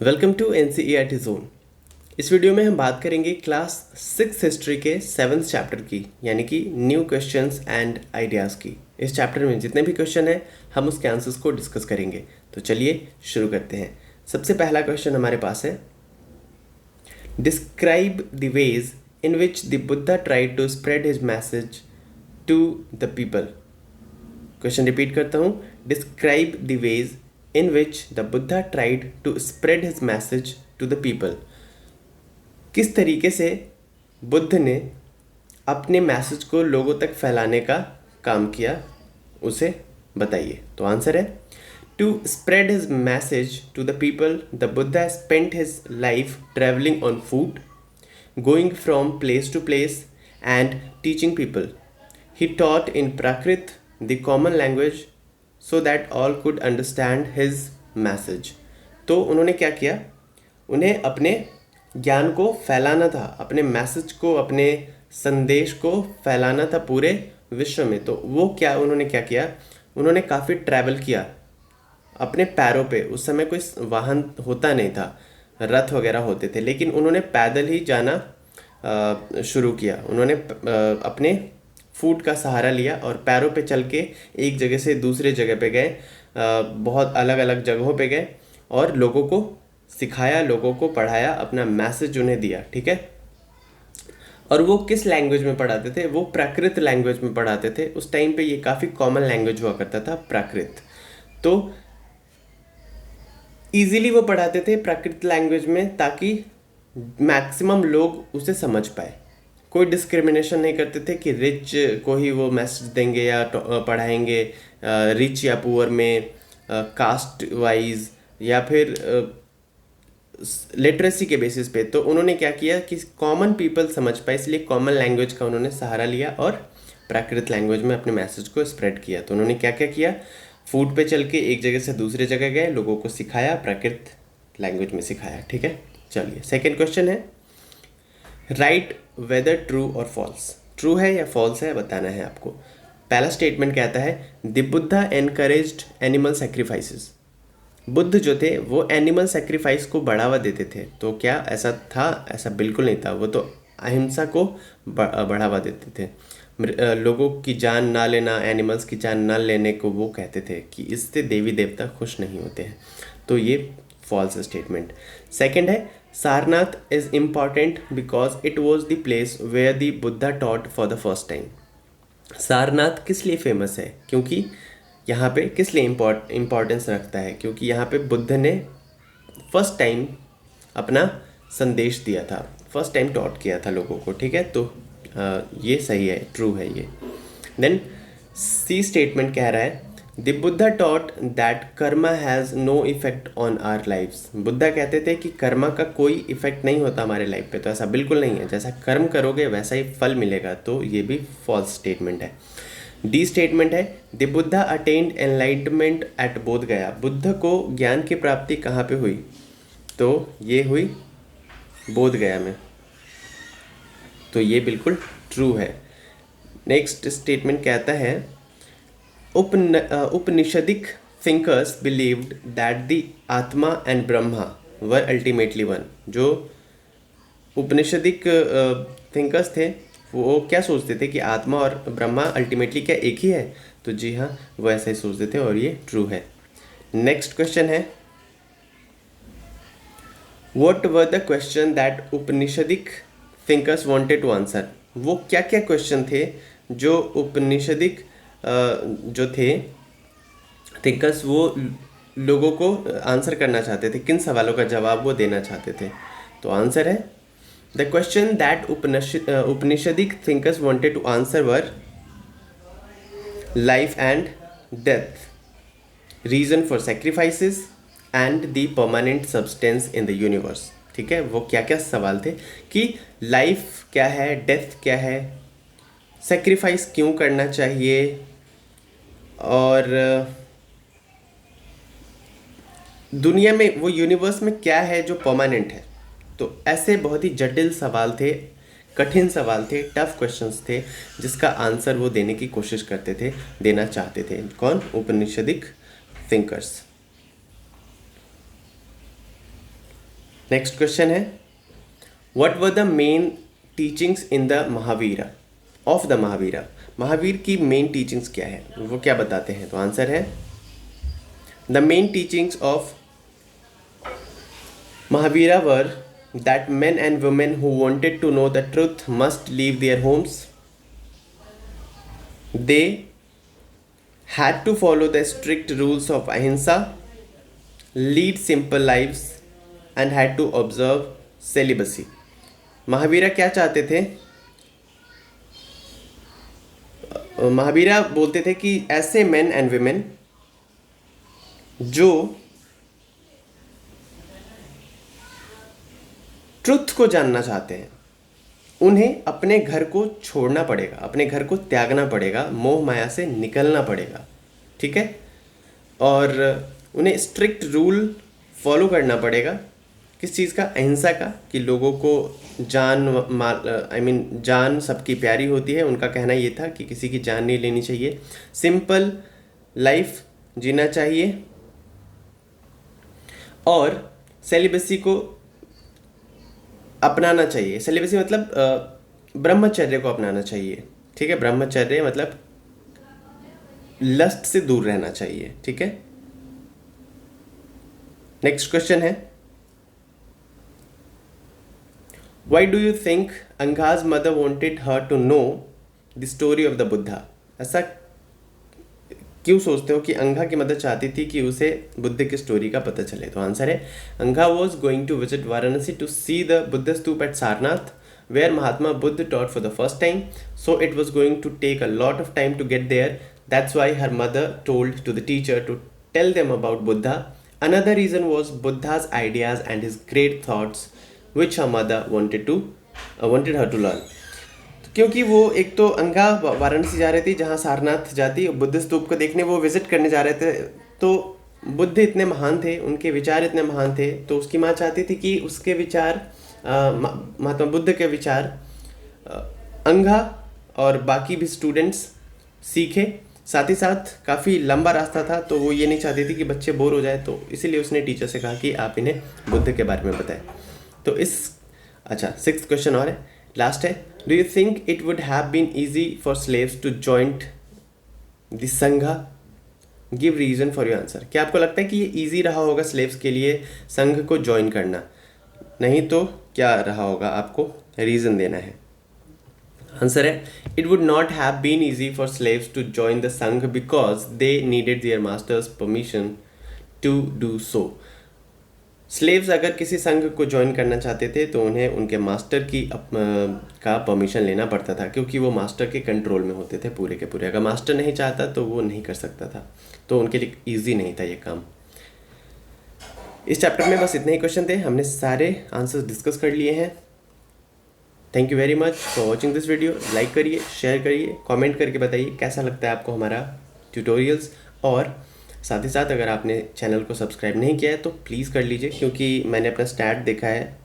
Welcome to NCERT zone. इस video में हम बात करेंगे क्लास 6 हिस्ट्री के 7th चैप्टर की, यानी कि न्यू क्वेश्चंस एंड आइडियाज़ की। इस चैप्टर में जितने भी क्वेश्चन हैं हम उसके आंसर्स को डिस्कस करेंगे। तो चलिए शुरू करते हैं। सबसे पहला क्वेश्चन हमारे पास है, describe the ways in which the Buddha tried to spread his message to the people. Question repeat करता हूँ, describe the ways in which the Buddha tried to spread his message to the people। किस तरीके से बुद्ध ने अपने message को लोगों तक फैलाने का काम किया, उसे बताइए। तो आंसर है, to spread his message to the people the Buddha spent his life travelling on foot, going from place to place and teaching people. He taught in Prakrit the common language so that all could understand his message। तो उन्होंने क्या किया, उन्हें अपने ज्ञान को फैलाना था, अपने मैसेज को, अपने संदेश को फैलाना था पूरे विश्व में। तो वो क्या उन्होंने क्या किया, उन्होंने काफ़ी ट्रैवल किया अपने पैरों पे। उस समय कोई वाहन होता नहीं था, रथ वगैरह होते थे, लेकिन उन्होंने पैदल ही जाना शुरू किया। उन्होंने अपने फूट का सहारा लिया और पैरों पे चल के एक जगह से दूसरे जगह पे गए, बहुत अलग अलग जगहों पे गए और लोगों को सिखाया, लोगों को पढ़ाया, अपना मैसेज उन्हें दिया। ठीक है। और वो किस लैंग्वेज में पढ़ाते थे, वो प्राकृत लैंग्वेज में पढ़ाते थे। उस टाइम पे ये काफ़ी कॉमन लैंग्वेज हुआ करता था, प्राकृत। तो ईजिली वो पढ़ाते थे प्राकृत लैंग्वेज में, ताकि मैक्सिमम लोग उसे समझ पाए। कोई डिस्क्रिमिनेशन नहीं करते थे कि रिच को ही वो मैसेज देंगे या पढ़ाएंगे, रिच या पुअर में, कास्ट वाइज या फिर लिटरेसी के बेसिस पे। तो उन्होंने क्या किया कि कॉमन पीपल समझ पाए, इसलिए कॉमन लैंग्वेज का उन्होंने सहारा लिया और प्राकृत लैंग्वेज में अपने मैसेज को स्प्रेड किया। तो उन्होंने क्या क्या किया, फूट पे चल के एक जगह से दूसरे जगह गए, लोगों को सिखाया, प्राकृत लैंग्वेज में सिखाया। ठीक है। चलिए सेकेंड क्वेश्चन है, राइट वेदर ट्रू और फॉल्स। ट्रू है या फॉल्स है बताना है आपको। पहला स्टेटमेंट कहता है, the Buddha encouraged animal sacrifices. Buddha जो थे वो एनिमल सेक्रीफाइस को बढ़ावा देते थे। तो क्या ऐसा था? ऐसा बिल्कुल नहीं था। वो तो अहिंसा को बढ़ावा देते थे। लोगों की जान ना लेना, एनिमल्स की जान ना लेने को वो कहते थे कि इससे देवी देवता खुश नहीं होते हैं। तो ये फॉल्स स्टेटमेंट। सेकेंड है, Sarnath is important because it was the place where the Buddha taught for the first time. Sarnath किस लिए फेमस है? क्योंकि यहाँ पे किस लिए इम्पोर्टेंस रखता है? क्योंकि यहाँ पे बुद्ध ने फर्स्ट टाइम अपना संदेश दिया था, फर्स्ट टाइम टॉट किया था लोगों को। ठीक है। तो ये सही है, ट्रू है ये। देन सी स्टेटमेंट कह रहा है, the Buddha taught that karma has no effect on our lifes. Buddha कहते थे कि कर्मा का कोई इफेक्ट नहीं होता हमारे लाइफ पे। तो ऐसा बिल्कुल नहीं है, जैसा कर्म करोगे वैसा ही फल मिलेगा। तो ये भी फॉल्स स्टेटमेंट है। डी स्टेटमेंट है, the Buddha attained enlightenment at Bodh Gaya. Buddha को ज्ञान की प्राप्ति कहाँ पे हुई? तो ये हुई बोध गया में। तो ये बिल्कुल ट्रू है। नेक्स्ट स्टेटमेंट कहता है, Upanishadic thinkers believed that the आत्मा and Brahma were ultimately one। जो उपनिषदिक थिंकर्स थे वो क्या सोचते थे कि आत्मा और ब्रह्मा अल्टीमेटली क्या एक ही है? तो जी हाँ, वो ऐसा ही सोचते थे और ये ट्रू है। नेक्स्ट क्वेश्चन है, what were the question that Upanishadic thinkers wanted to answer. वो क्या क्या क्वेश्चन थे जो उपनिषदिक जो थे थिंकर्स वो लोगों को आंसर करना चाहते थे, किन सवालों का जवाब वो देना चाहते थे? तो आंसर है, the question that Upanishadic thinkers wanted to answer were life and death, reason for sacrifices and the permanent substance in the universe. ठीक है। वो क्या क्या सवाल थे कि लाइफ क्या है, डेथ क्या है, सेक्रीफाइस क्यों करना चाहिए, और दुनिया में वो यूनिवर्स में क्या है जो परमानेंट है। तो ऐसे बहुत ही जटिल सवाल थे, कठिन सवाल थे, टफ क्वेश्चंस थे, जिसका आंसर वो देने की कोशिश करते थे, देना चाहते थे। कौन? उपनिषदिक थिंकर्स। नेक्स्ट क्वेश्चन है, what were the main teachings in the Mahavira of the Mahavira. Mahavir की मेन टीचिंग्स क्या है, वो क्या बताते हैं? तो आंसर है, the main teachings of Mahavira were that men and women who wanted to know the truth must leave their homes. They had to follow the strict rules of ahimsa, lead simple lives, and had to observe celibacy. Mahavira क्या चाहते थे? महावीरा बोलते थे कि ऐसे men and women जो truth को जानना चाहते हैं, उन्हें अपने घर को छोड़ना पड़ेगा, अपने घर को त्यागना पड़ेगा, मोह माया से निकलना पड़ेगा, ठीक है। और उन्हें स्ट्रिक्ट रूल फॉलो करना पड़ेगा, किस चीज़ का? अहिंसा का, कि लोगों को जान सबकी प्यारी होती है, उनका कहना ये था कि किसी की जान नहीं लेनी चाहिए। सिंपल लाइफ जीना चाहिए और सेलिबसी को अपनाना चाहिए। सेलिबसी मतलब ब्रह्मचर्य को अपनाना चाहिए, ठीक है। ब्रह्मचर्य मतलब लस्ट से दूर रहना चाहिए, ठीक है। नेक्स्ट क्वेश्चन है, व्हाई डू यू थिंक अंगाज mother wanted her to know the story of the Buddha. ऐसा क्यों सोचते हो कि अंगा की मदर चाहती थी कि उसे बुद्ध की स्टोरी का पता चले? तो आंसर है, Anga was going to visit Varanasi to see the Buddha stupa at Sarnath where Mahatma Buddha taught for the first time, so it was going to take a lot of time to get there, that's why her mother told to the teacher to tell them about Buddha. Another reason was Buddha's ideas and his great thoughts which her mother wanted her to learn। क्योंकि वो एक तो अंगा वाराणसी जा रही थी जहाँ सारनाथ जाती, बुद्ध स्तूप को देखने वो विजिट करने जा रहे थे, तो बुद्ध इतने महान थे, उनके विचार इतने महान थे, तो उसकी माँ चाहती थी कि उसके विचार महात्मा बुद्ध के विचार अंगा और बाकी भी स्टूडेंट्स सीखे। साथ ही साथ काफ़ी लंबा रास्ता था, तो वो ये नहीं चाहती थी कि बच्चे बोर हो जाए, तो इसीलिए उसने टीचर से कहा कि आप इन्हें बुद्ध के बारे में बताएं। तो अच्छा, 6th क्वेश्चन और है, लास्ट है, do you think it would have been easy for slaves to join the Sangha? Give reason for your answer. क्या आपको लगता है कि ये ईजी रहा होगा स्लेव्स के लिए संघ को ज्वाइन करना? नहीं तो क्या रहा होगा? आपको रीजन देना है। आंसर है, it would not have been easy for slaves to join the Sangha because they needed their masters permission to do so. Slaves अगर किसी संघ को ज्वाइन करना चाहते थे तो उन्हें उनके मास्टर का परमिशन लेना पड़ता था, क्योंकि वो मास्टर के कंट्रोल में होते थे पूरे के पूरे। अगर मास्टर नहीं चाहता तो वो नहीं कर सकता था, तो उनके लिए इजी नहीं था ये काम। इस चैप्टर में बस इतने ही क्वेश्चन थे, हमने सारे आंसर्स डिस्कस कर लिए हैं। Thank you very much for watching this video. Like करिए, शेयर करिए, कॉमेंट करके बताइए कैसा लगता है आपको हमारा ट्यूटोरियल्स। और साथ ही साथ अगर आपने चैनल को सब्सक्राइब नहीं किया है तो प्लीज़ कर लीजिए, क्योंकि मैंने अपना स्टैट देखा है,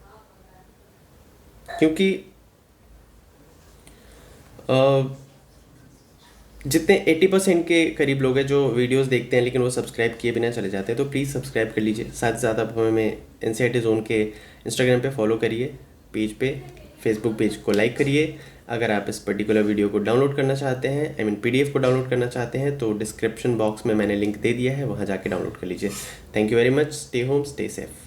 क्योंकि जितने 80% के करीब लोग हैं जो वीडियोस देखते हैं लेकिन वो सब्सक्राइब किए बिना चले जाते हैं, तो प्लीज़ सब्सक्राइब कर लीजिए। साथ ही साथ आप हमें NCERT जोन के इंस्टाग्राम पे फॉलो करिए, पेज पे, फेसबुक पेज को लाइक करिए। अगर आप इस पर्टिकुलर वीडियो को डाउनलोड करना चाहते हैं, PDF को डाउनलोड करना चाहते हैं, तो डिस्क्रिप्शन बॉक्स में मैंने लिंक दे दिया है, वहाँ जाके डाउनलोड कर लीजिए। Thank you very much. Stay home, stay safe.